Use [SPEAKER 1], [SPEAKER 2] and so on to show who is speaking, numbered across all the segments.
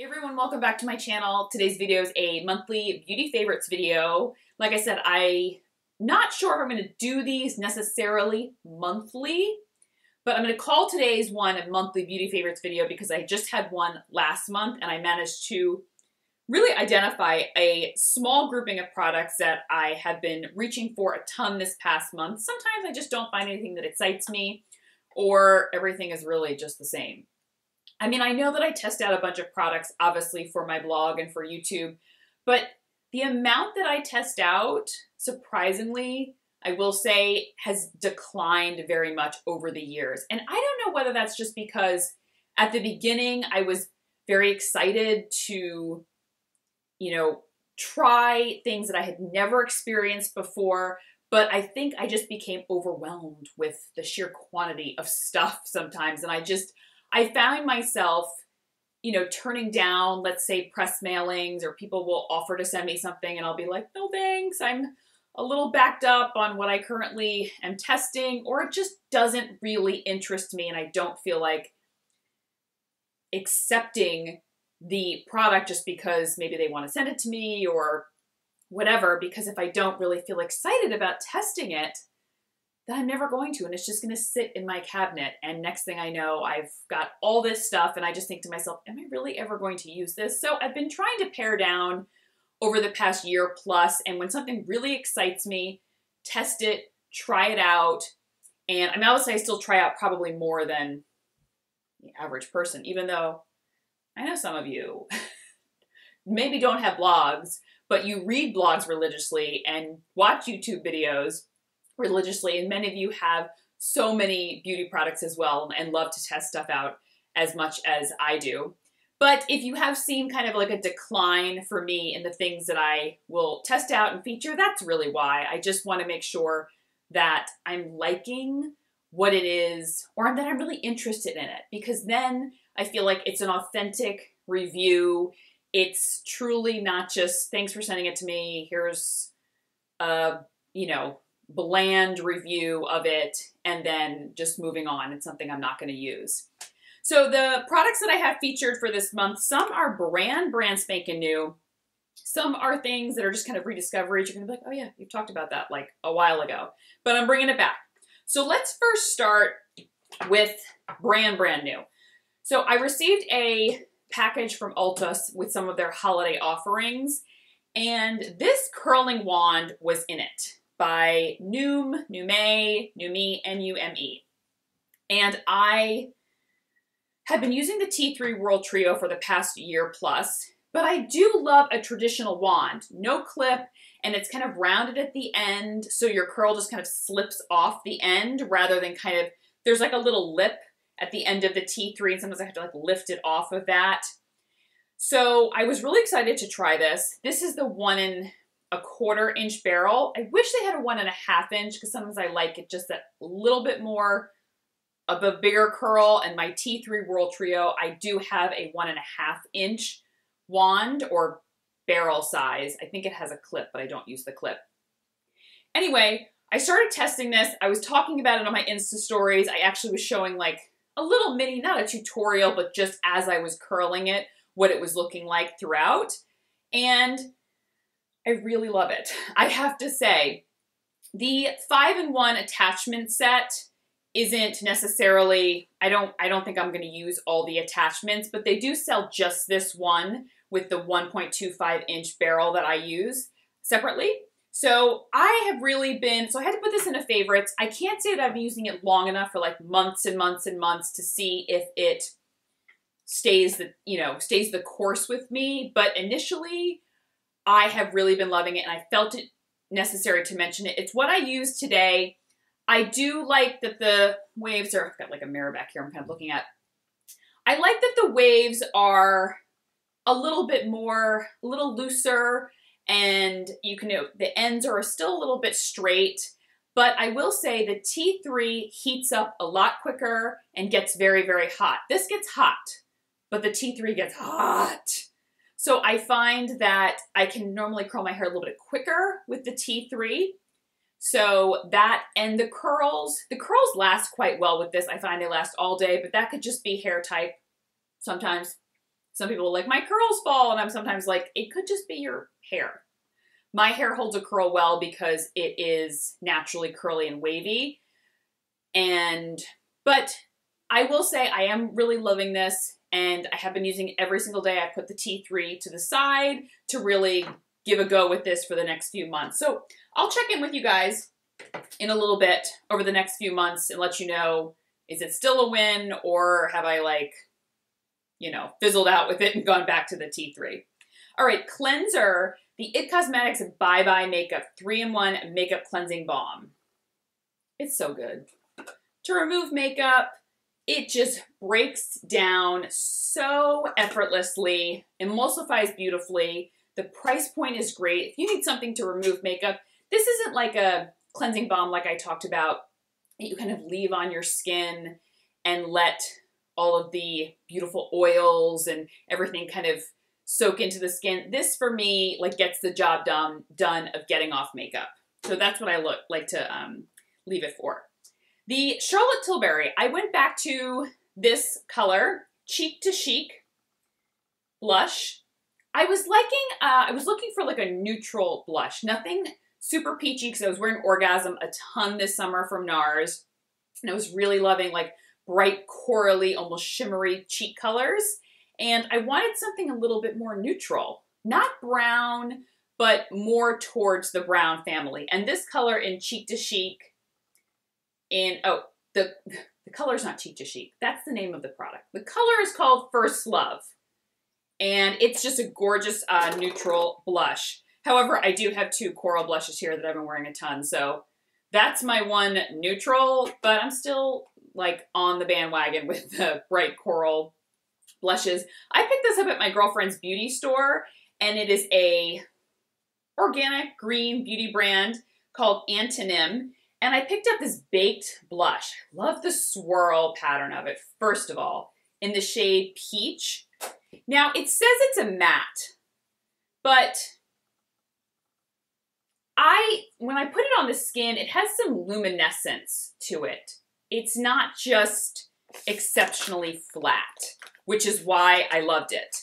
[SPEAKER 1] Hey everyone, welcome back to my channel. Today's video is a monthly beauty favorites video. Like I said, I'm not sure if I'm going to do these necessarily monthly, but I'm going to call today's one a monthly beauty favorites video because I just had one last month and I managed to really identify a small grouping of products that I have been reaching for a ton this past month. Sometimes I just don't find anything that excites me, or everything is really just the same. I mean, I know that I test out a bunch of products, obviously, for my blog and for YouTube, but the amount that I test out, surprisingly, I will say, has declined very much over the years. And I don't know whether that's just because at the beginning I was very excited to, try things that I had never experienced before, but I think I just became overwhelmed with the sheer quantity of stuff sometimes, and I found myself, turning down, let's say, press mailings, or people will offer to send me something and I'll be like, no thanks, I'm a little backed up on what I currently am testing, or it just doesn't really interest me and I don't feel like accepting the product just because maybe they want to send it to me or whatever, because if I don't really feel excited about testing it, then I'm never going to, and it's just going to sit in my cabinet, and next thing I know, I've got all this stuff, and I just think to myself, am I really ever going to use this? So I've been trying to pare down over the past year plus, and when something really excites me, test it, try it out, and I mean, obviously I still try out probably more than the average person, even though I know some of you maybe don't have blogs, but you read blogs religiously and watch YouTube videos religiously, and many of you have so many beauty products as well and love to test stuff out as much as I do. But if you have seen kind of like a decline for me in the things that I will test out and feature, that's really why. I just want to make sure that I'm liking what it is, or that I'm really interested in it, because then I feel like it's an authentic review. It's truly not just, thanks for sending it to me, here's a, bland review of it, and then just moving on. It's something I'm not going to use. So the products that I have featured for this month, some are brand spanking new. Some are things that are just kind of rediscoveries. You're going to be like, oh yeah, you've talked about that like a while ago, but I'm bringing it back. So let's first start with brand new. So I received a package from Ulta with some of their holiday offerings, and this curling wand was in it, by Nume, Nume, N-U-M-E. And I have been using the T3 World Trio for the past year plus, but I do love a traditional wand. No clip, and it's kind of rounded at the end, so your curl just kind of slips off the end rather than kind of, there's like a little lip at the end of the T3, and sometimes I have to like lift it off of that. So I was really excited to try this. This is the 1¼ inch barrel. I wish they had a 1½ inch, because sometimes I like it just a little bit more of a bigger curl. And my T3 World Trio, I do have a 1½ inch wand, or barrel size. I think it has a clip, but I don't use the clip. Anyway, I started testing this. I was talking about it on my Insta stories. I actually was showing like a little mini, not a tutorial, but just as I was curling it, what it was looking like throughout. And I really love it. I have to say, the 5-in-1 attachment set isn't necessarily, I don't think I'm going to use all the attachments, but they do sell just this one with the 1.25 inch barrel that I use separately. So I have really been, so I had to put this in a favorites. I can't say that I've been using it long enough for like months and months and months to see if it stays the course with me. But initially, I have really been loving it, and I felt it necessary to mention it. It's what I use today. I do like that the waves are, I've got like a mirror back here I'm kind of looking at. I like that the waves are a little bit more, a little looser, and the ends are still a little bit straight, but I will say the T3 heats up a lot quicker and gets very, very hot. This gets hot, but the T3 gets hot. So I find that I can normally curl my hair a little bit quicker with the T3. So that, and the curls last quite well with this. I find they last all day, but that could just be hair type sometimes. Some people are like, my curls fall, and I'm sometimes like, it could just be your hair. My hair holds a curl well because it is naturally curly and wavy. But I will say I am really loving this, and I have been using it every single day. I put the T3 to the side to really give a go with this for the next few months. So I'll check in with you guys in a little bit over the next few months and let you know, is it still a win, or have I like, you know, fizzled out with it and gone back to the T3. All right, cleanser, the IT Cosmetics Bye Bye Makeup 3-in-1 Makeup Cleansing Balm. It's so good. To remove makeup, it just breaks down so effortlessly, emulsifies beautifully. The price point is great. If you need something to remove makeup, this isn't like a cleansing balm like I talked about that you kind of leave on your skin and let all of the beautiful oils and everything kind of soak into the skin. This, for me, like gets the job done of getting off makeup. So that's what I like to leave it for. The Charlotte Tilbury, I went back to this color, Cheek to Chic blush. I was looking for like a neutral blush, nothing super peachy, because I was wearing Orgasm a ton this summer from NARS, and I was really loving like bright corally, almost shimmery cheek colors. And I wanted something a little bit more neutral, not brown, but more towards the brown family. And this color in Cheek to Chic, the color's not Cheek to Chic. That's the name of the product. The color is called First Love. And it's just a gorgeous neutral blush. However, I do have 2 coral blushes here that I've been wearing a ton. So that's my one neutral, but I'm still like on the bandwagon with the bright coral blushes. I picked this up at my girlfriend's beauty store, and it is a organic green beauty brand called Antonym. And I picked up this baked blush. Love the swirl pattern of it, first of all, in the shade Peach. Now, it says it's a matte, but when I put it on the skin, it has some luminescence to it. It's not just exceptionally flat, which is why I loved it.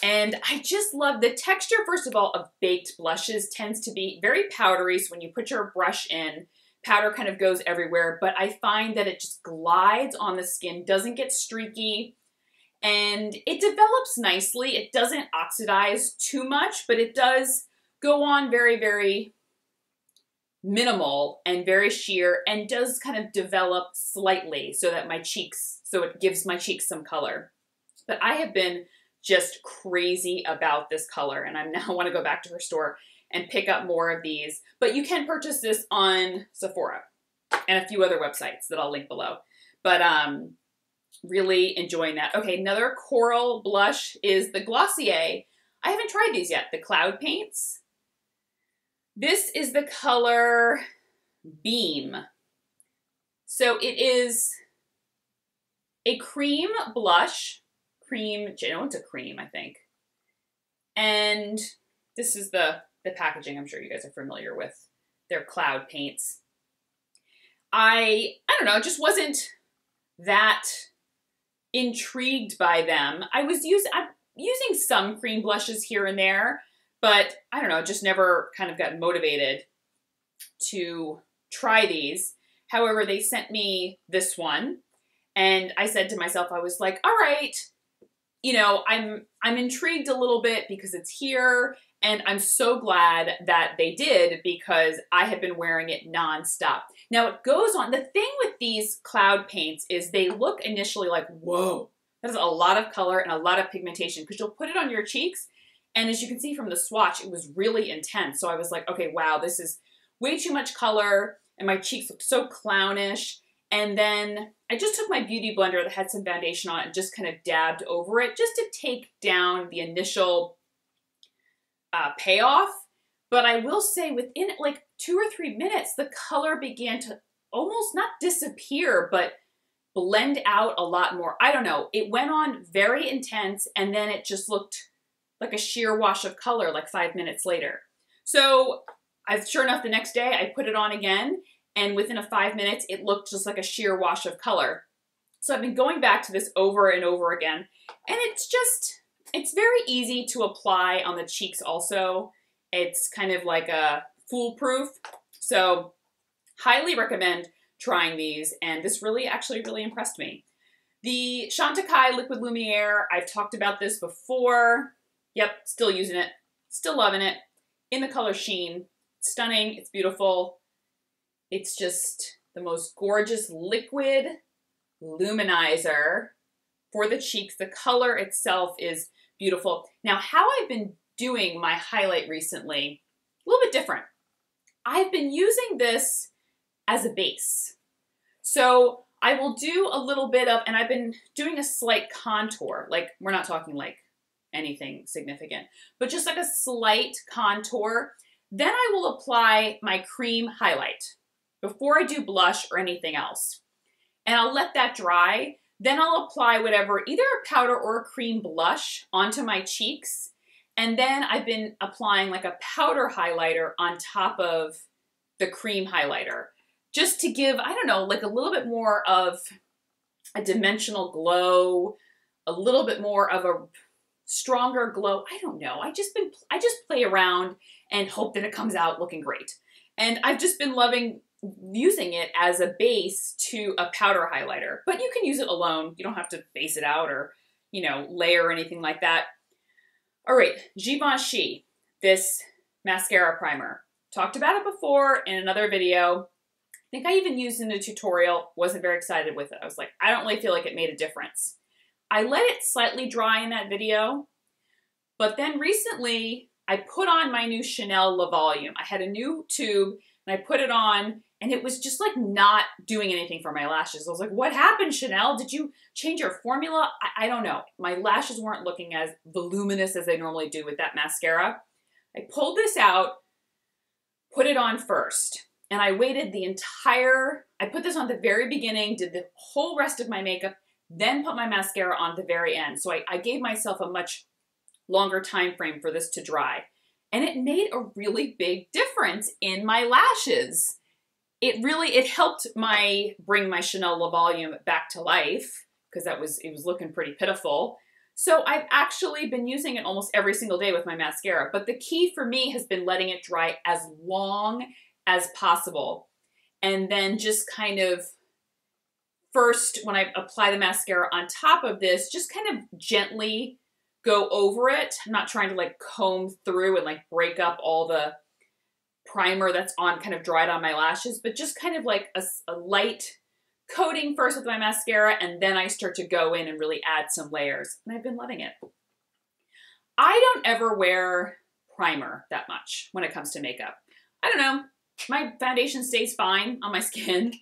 [SPEAKER 1] And I just love the texture, first of all, of baked blushes tends to be very powdery. So when you put your brush in, powder kind of goes everywhere, but I find that it just glides on the skin, doesn't get streaky, and it develops nicely. It doesn't oxidize too much, but it does go on very, very minimal and very sheer, and does kind of develop slightly so that so it gives my cheeks some color. But I have been just crazy about this color, and I now want to go back to her store and pick up more of these. But you can purchase this on Sephora and a few other websites that I'll link below. But really enjoying that. Okay, another coral blush is the Glossier. I haven't tried these yet, the Cloud Paints. This is the color Beam. So it is a cream blush. It's a cream, I think. And this is the packaging. I'm sure you guys are familiar with their Cloud Paints. I don't know, just wasn't that intrigued by them. I'm using some cream blushes here and there, but I don't know, just never kind of got motivated to try these. However, they sent me this one, and I said to myself, I was like, all right, you know, I'm intrigued a little bit because it's here, and I'm so glad that they did, because I have been wearing it nonstop. Now it goes on. The thing with these Cloud Paints is they look initially like, whoa, that is a lot of color and a lot of pigmentation, because you'll put it on your cheeks, and as you can see from the swatch, it was really intense. So I was like, okay, wow, this is way too much color, and my cheeks looked so clownish. And then I just took my beauty blender that had some foundation on it and just kind of dabbed over it just to take down the initial payoff. But I will say within like 2 or 3 minutes, the color began to almost not disappear, but blend out a lot more. I don't know. It went on very intense, and then it just looked like a sheer wash of color like 5 minutes later. So sure enough, the next day I put it on again, and within 5 minutes, it looked just like a sheer wash of color. So I've been going back to this over and over again, and It's very easy to apply on the cheeks also. It's kind of like a foolproof. So highly recommend trying these, and this actually really impressed me. The Chantecaille Liquid Lumiere, I've talked about this before. Yep, still using it, still loving it. In the color Sheen, stunning, it's beautiful. It's just the most gorgeous liquid luminizer for the cheeks. The color itself is beautiful. Now, how I've been doing my highlight recently, a little bit different. I've been using this as a base. So I will do a little bit of, and I've been doing a slight contour, like we're not talking like anything significant, but just like a slight contour. Then I will apply my cream highlight before I do blush or anything else. And I'll let that dry. Then I'll apply whatever, either a powder or a cream blush onto my cheeks. And then I've been applying like a powder highlighter on top of the cream highlighter, just to give, I don't know, like a little bit more of a dimensional glow, a little bit more of a stronger glow. I don't know. I just play around and hope that it comes out looking great. And I've just been loving using it as a base to a powder highlighter, but you can use it alone. You don't have to base it out or, you know, layer or anything like that. All right, Givenchy, this mascara primer. Talked about it before in another video. I think I even used it in a tutorial, wasn't very excited with it. I was like, I don't really feel like it made a difference. I let it slightly dry in that video, but then recently I put on my new Chanel Le Volume. I had a new tube and I put it on and it was just like not doing anything for my lashes. I was like, what happened, Chanel? Did you change your formula? I don't know. My lashes weren't looking as voluminous as they normally do with that mascara. I pulled this out, put it on first. And I waited I put this on the very beginning, did the whole rest of my makeup, then put my mascara on the very end. So I gave myself a much longer time frame for this to dry. And it made a really big difference in my lashes. It helped bring my Chanel Le Volume back to life, because it was looking pretty pitiful. So I've actually been using it almost every single day with my mascara. But the key for me has been letting it dry as long as possible. And then just kind of first, when I apply the mascara on top of this, just kind of gently go over it. I'm not trying to like comb through and like break up all the primer that's on kind of dried on my lashes, but just kind of like a light coating first with my mascara, and then I start to go in and really add some layers. And I've been loving it. I don't ever wear primer that much when it comes to makeup. I don't know. My foundation stays fine on my skin,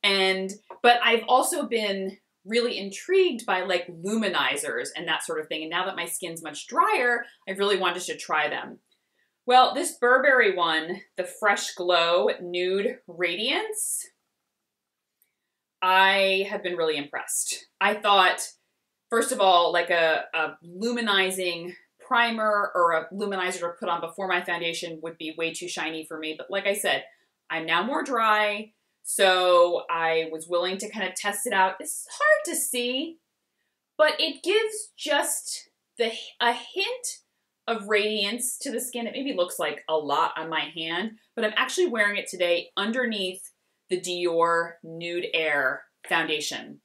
[SPEAKER 1] but I've also been really intrigued by like luminizers and that sort of thing. And now that my skin's much drier, I really wanted to try them. Well, this Burberry one, the Fresh Glow Nude Radiance, I have been really impressed. I thought, first of all, like a luminizing primer or a luminizer to put on before my foundation would be way too shiny for me. But like I said, I'm now more dry, so I was willing to kind of test it out. It's hard to see, but it gives just a hint of radiance to the skin. It maybe looks like a lot on my hand, but I'm actually wearing it today underneath the Dior Nude Air foundation.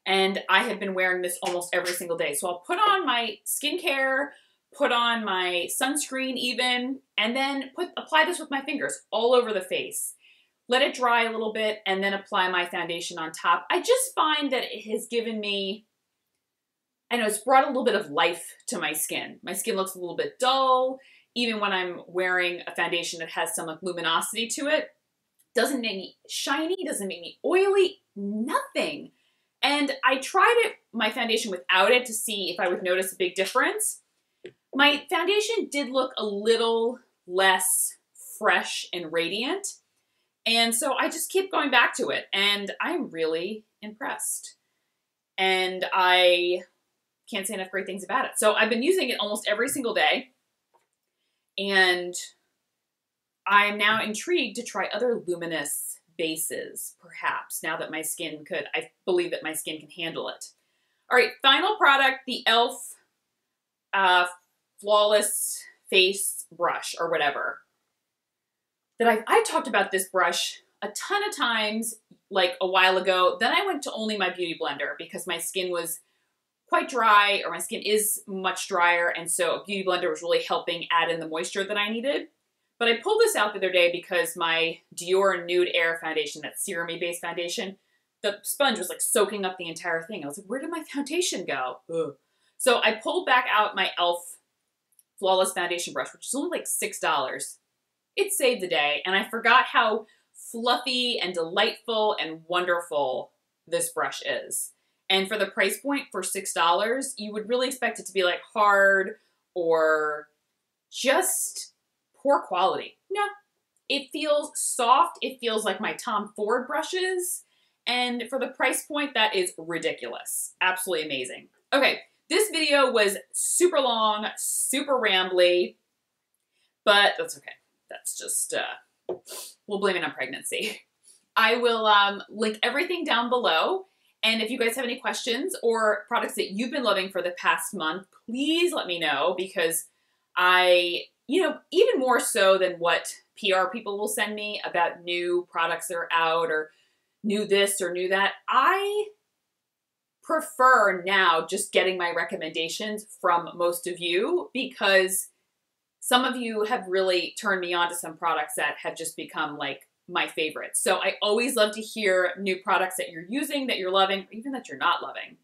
[SPEAKER 1] And I have been wearing this almost every single day. So I'll put on my skincare, put on my sunscreen even, and then apply this with my fingers all over the face. Let it dry a little bit and then apply my foundation on top. I just find that it has given me, I know, it's brought a little bit of life to my skin. My skin looks a little bit dull, even when I'm wearing a foundation that has some like luminosity to it. Doesn't make me shiny, doesn't make me oily, nothing. And I tried my foundation without it to see if I would notice a big difference. My foundation did look a little less fresh and radiant. And so I just keep going back to it, and I'm really impressed. And I can't say enough great things about it. So I've been using it almost every single day, and I'm now intrigued to try other luminous bases, perhaps, now that my skin I believe that my skin can handle it. All right, final product, the e.l.f. Flawless Face brush or whatever. That I talked about this brush a ton of times, like a while ago. Then I went to only my beauty blender because my skin was quite dry, or my skin is much drier, and so a beauty blender was really helping add in the moisture that I needed. But I pulled this out the other day because my Dior Nude Air foundation, that serum-y based foundation, the sponge was like soaking up the entire thing. I was like, where did my foundation go? Ugh. So I pulled back out my e.l.f. Flawless Foundation brush, which is only like $6. It saved the day, and I forgot how fluffy and delightful and wonderful this brush is. And for the price point for $6, you would really expect it to be like hard or just poor quality. No, it feels soft. It feels like my Tom Ford brushes. And for the price point, that is ridiculous. Absolutely amazing. Okay, this video was super long, super rambly, but that's okay. That's just, we'll blame it on pregnancy. I will link everything down below. And if you guys have any questions or products that you've been loving for the past month, please let me know, because even more so than what PR people will send me about new products that are out or new this or new that, I prefer now just getting my recommendations from most of you, because some of you have really turned me on to some products that have just become like my favorites. So I always love to hear new products that you're using, that you're loving, or even that you're not loving.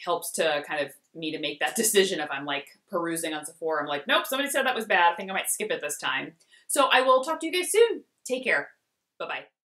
[SPEAKER 1] Helps to kind of me to make that decision if I'm like perusing on Sephora. I'm like, nope, somebody said that was bad. I think I might skip it this time. So I will talk to you guys soon. Take care. Bye-bye.